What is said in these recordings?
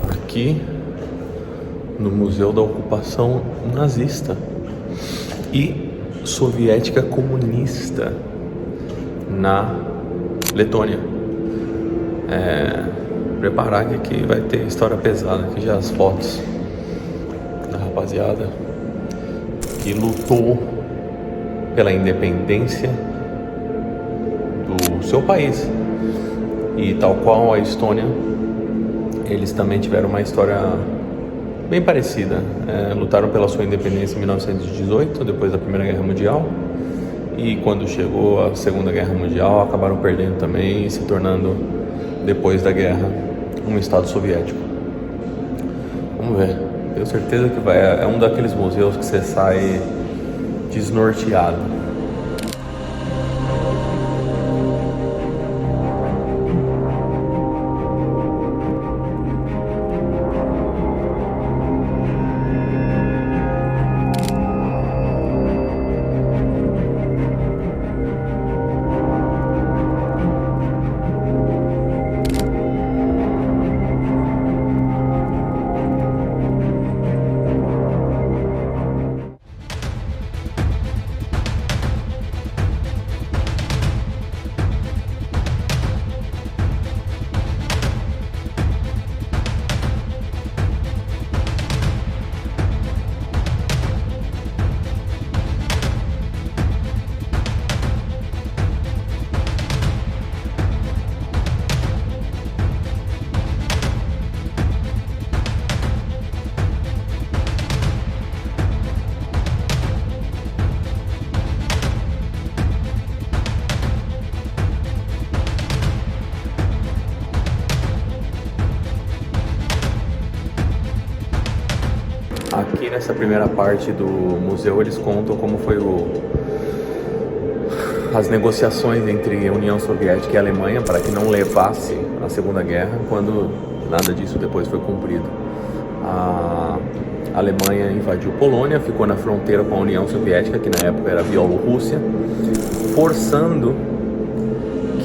Aqui no Museu da Ocupação Nazista e Soviética Comunista na Letônia. Preparar que aqui vai ter história pesada. Aqui já as fotos da rapaziada que lutou pela independência do seu país. E tal qual a Estônia, eles também tiveram uma história bem parecida. Lutaram pela sua independência em 1918, depois da Primeira Guerra Mundial. E quando chegou a Segunda Guerra Mundial, acabaram perdendo também e se tornando, depois da guerra, um Estado soviético. Vamos ver. Tenho certeza que é um daqueles museus que você sai desnorteado. Aqui nessa primeira parte do museu eles contam como foi as negociações entre a União Soviética e a Alemanha para que não levasse a Segunda Guerra, quando nada disso depois foi cumprido. A Alemanha invadiu Polônia, ficou na fronteira com a União Soviética, que na época era a Bielorrússia, forçando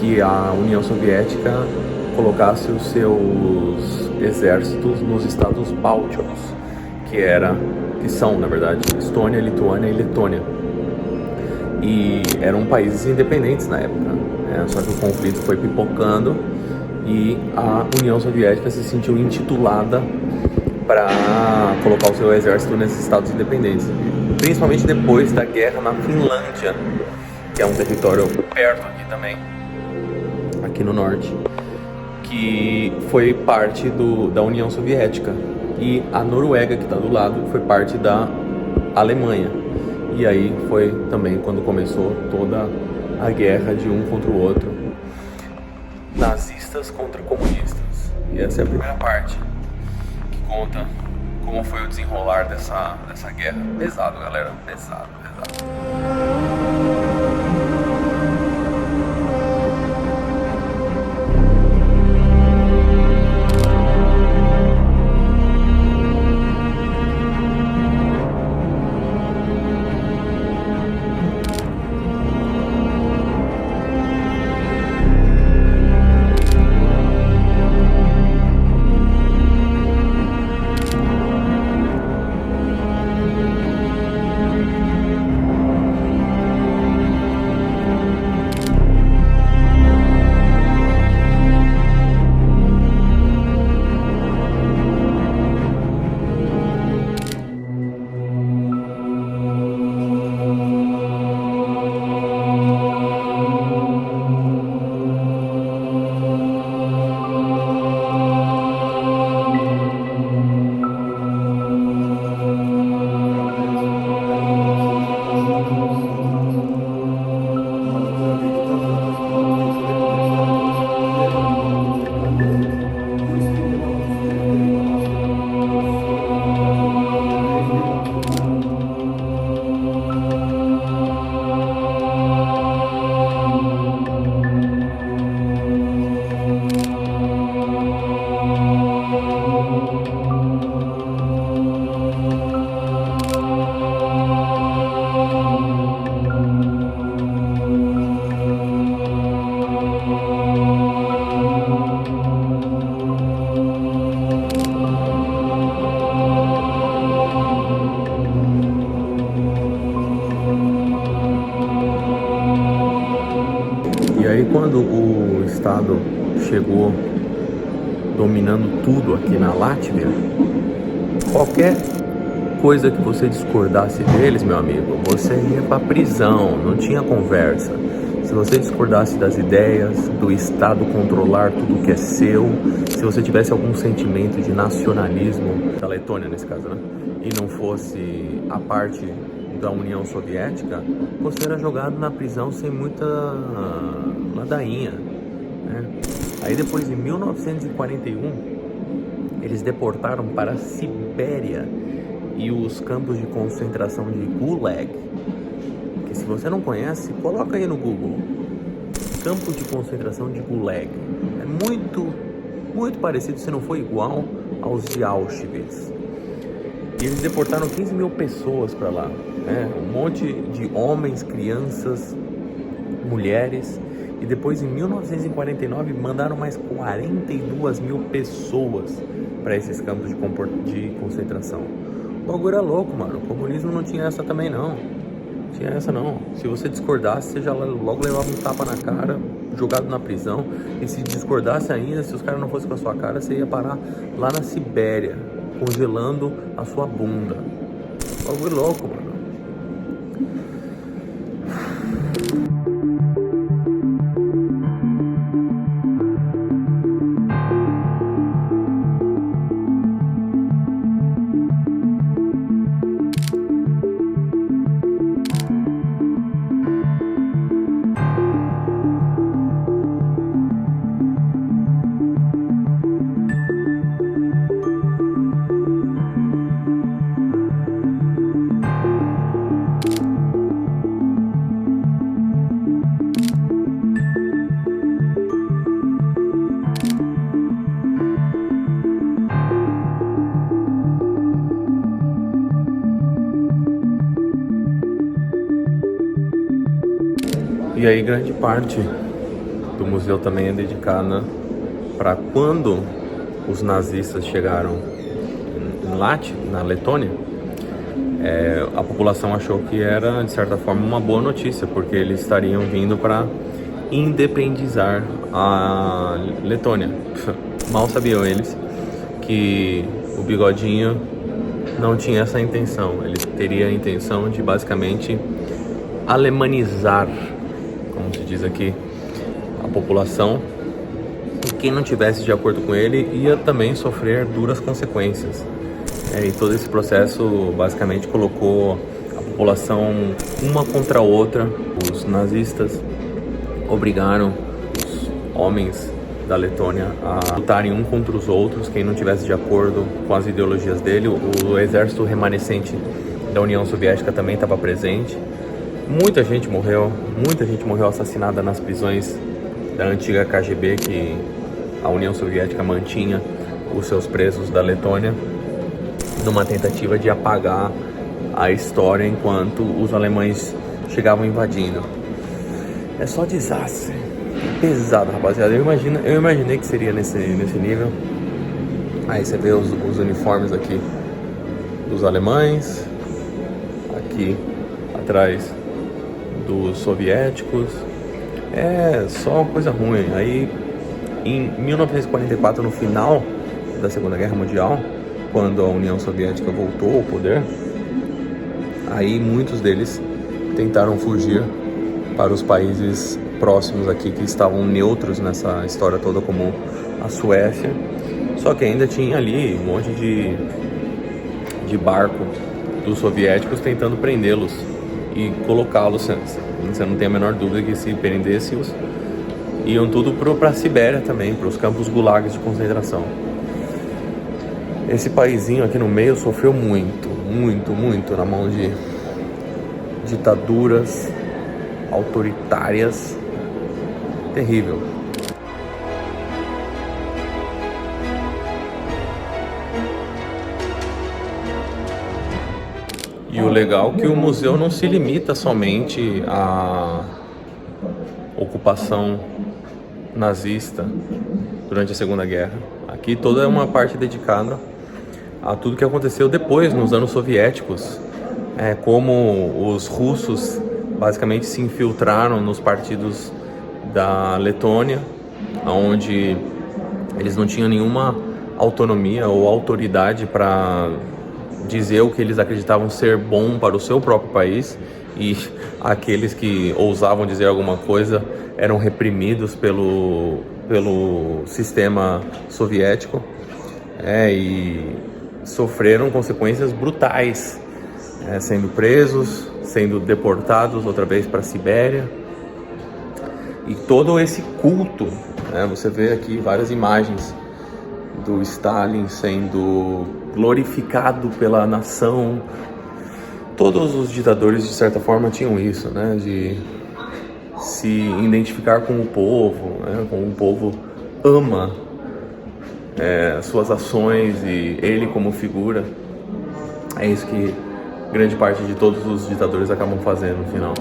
que a União Soviética colocasse os seus exércitos nos estados bálticos, que são, na verdade, Estônia, Lituânia e Letônia. E eram países independentes na época, só que o conflito foi pipocando e a União Soviética se sentiu intitulada para colocar o seu exército nesses estados independentes, principalmente depois da guerra na Finlândia, que é um território perto aqui também, aqui no norte, que foi parte da União Soviética. E a Noruega, que está do lado, foi parte da Alemanha. E aí foi também quando começou toda a guerra de um contra o outro, nazistas contra comunistas. E essa é a primeira parte, que conta como foi o desenrolar dessa guerra. Pesado, galera, pesado. chegou dominando tudo aqui na Látvia, qualquer coisa que você discordasse deles, meu amigo, você ia pra prisão, não tinha conversa. Se você discordasse das ideias, do Estado controlar tudo que é seu, se você tivesse algum sentimento de nacionalismo, da Letônia nesse caso, né? E não fosse a parte da União Soviética, você era jogado na prisão sem muita ladainha, né? Aí depois, em 1941, eles deportaram para a Sibéria e os campos de concentração de Gulag. Que se você não conhece, coloca aí no Google. Campo de concentração de Gulag. É muito parecido, se não for igual, aos de Auschwitz. E eles deportaram 15 mil pessoas para lá, né? Um monte de homens, crianças, mulheres. E depois, em 1949, mandaram mais 42 mil pessoas para esses campos de concentração. O bagulho é louco, mano. O comunismo não tinha essa também, não. Tinha essa, não. Se você discordasse, você já logo levava um tapa na cara, jogado na prisão. E se discordasse ainda, se os caras não fossem com a sua cara, você ia parar lá na Sibéria, congelando a sua bunda. O bagulho louco, mano. E aí grande parte do museu também é dedicada para quando os nazistas chegaram na Letônia, a população achou que era, de certa forma, uma boa notícia, porque eles estariam vindo para independizar a Letônia. Mal sabiam eles que o Bigodinho não tinha essa intenção. Ele teria a intenção de, basicamente, alemanizar, como se diz aqui, a população, e quem não tivesse de acordo com ele ia também sofrer duras consequências. E todo esse processo basicamente colocou a população uma contra a outra. Os nazistas obrigaram os homens da Letônia a lutarem um contra os outros, quem não tivesse de acordo com as ideologias dele. O exército remanescente da União Soviética também estava presente. Muita gente morreu assassinada nas prisões da antiga KGB, que a União Soviética mantinha os seus presos da Letônia, numa tentativa de apagar a história enquanto os alemães chegavam invadindo. É só desastre. Pesado, rapaziada. Eu imaginei que seria nesse nível. Aí você vê os uniformes aqui dos alemães, aqui atrás dos soviéticos. É só coisa ruim. Aí em 1944, no final da Segunda Guerra Mundial, quando a União Soviética voltou ao poder, aí muitos deles tentaram fugir para os países próximos aqui, que estavam neutros nessa história toda, como a Suécia. Só que ainda tinha ali um monte de barco dos soviéticos tentando prendê-los e colocá-los. Você não tem a menor dúvida que se prendesse-os, iam tudo para a Sibéria também, para os campos gulags de concentração. Esse paizinho aqui no meio sofreu muito na mão de ditaduras autoritárias. Terrível. E o legal é que o museu não se limita somente à ocupação nazista durante a Segunda Guerra. Aqui toda é uma parte dedicada a tudo que aconteceu depois, nos anos soviéticos, como os russos basicamente se infiltraram nos partidos da Letônia onde eles não tinham nenhuma autonomia ou autoridade para dizer o que eles acreditavam ser bom para o seu próprio país, e aqueles que ousavam dizer alguma coisa eram reprimidos pelo sistema soviético, e sofreram consequências brutais, sendo presos, sendo deportados outra vez para a Sibéria. E todo esse culto, você vê aqui várias imagens do Stalin sendo glorificado pela nação. Todos os ditadores, de certa forma, tinham isso, de se identificar com o povo, como o povo ama suas ações e ele como figura. É isso que grande parte de todos os ditadores acabam fazendo no final.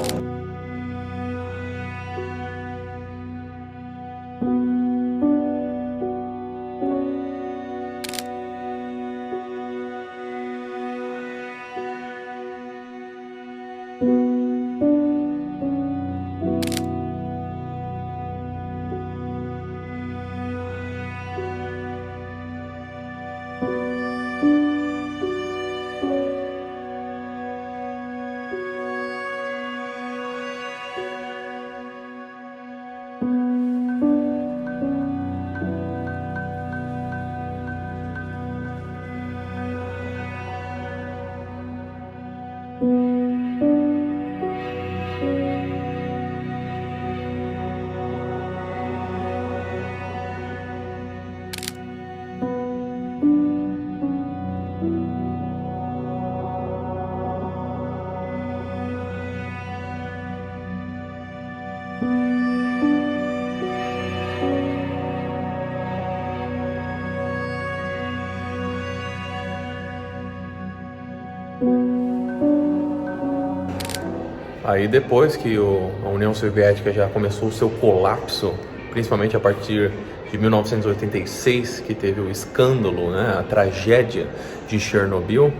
Aí depois que a União Soviética já começou o seu colapso, principalmente a partir de 1986, que teve o escândalo, a tragédia de Chernobyl,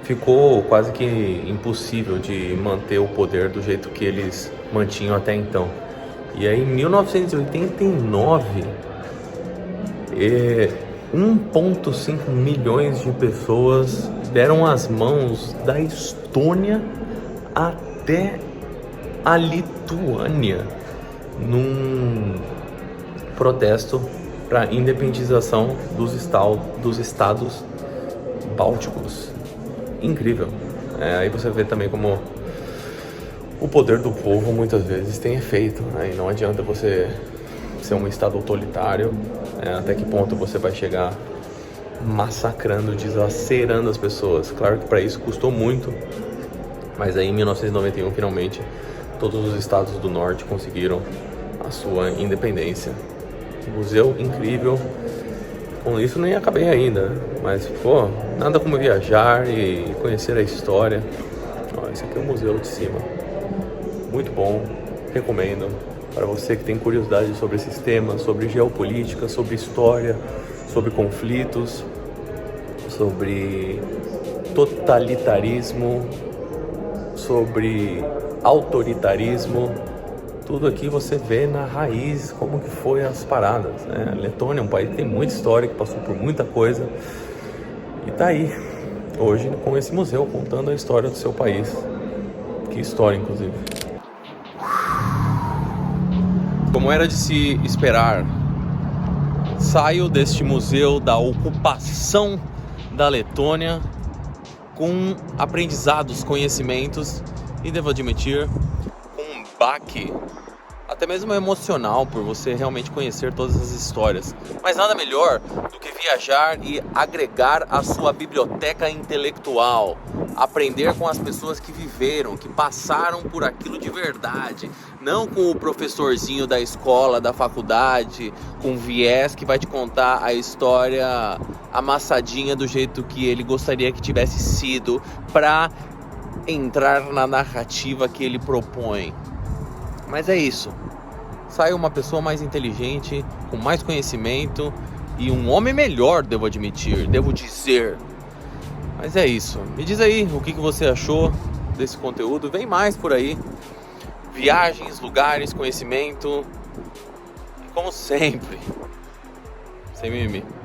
ficou quase que impossível de manter o poder do jeito que eles mantinham até então. E aí em 1989, 1,5 milhões de pessoas deram as mãos da Estônia até a Lituânia num protesto para a independização dos estados bálticos. Incrível. Aí você vê também como o poder do povo muitas vezes tem efeito, e não adianta você ser um estado autoritário, até que ponto você vai chegar massacrando, desacerando as pessoas. Claro que para isso custou muito, mas aí em 1991 finalmente todos os estados do norte conseguiram a sua independência. Museu incrível. Com isso nem acabei ainda, mas nada como viajar e conhecer a história. Esse aqui é o museu de cima, muito bom, recomendo para você que tem curiosidade sobre esses temas, sobre geopolítica, sobre história, sobre conflitos, sobre totalitarismo, sobre autoritarismo. Tudo aqui você vê na raiz como que foi as paradas, A Letônia é um país que tem muita história, que passou por muita coisa, e tá aí hoje com esse museu contando a história do seu país. Que história, inclusive. Como era de se esperar, saio deste museu da ocupação da Letônia com aprendizados, conhecimentos, e devo admitir, um baque, até mesmo emocional, por você realmente conhecer todas as histórias. Mas nada melhor do que viajar e agregar a sua biblioteca intelectual, aprender com as pessoas que viveram, que passaram por aquilo de verdade, não com o professorzinho da escola, da faculdade, com viés que vai te contar a história amassadinha do jeito que ele gostaria que tivesse sido para entrar na narrativa que ele propõe. Mas é isso. Sai uma pessoa mais inteligente, com mais conhecimento e um homem melhor, devo admitir, devo dizer. Mas é isso. Me diz aí o que você achou desse conteúdo. Vem mais por aí. Viagens, lugares, conhecimento. como sempre. Sem mimimi.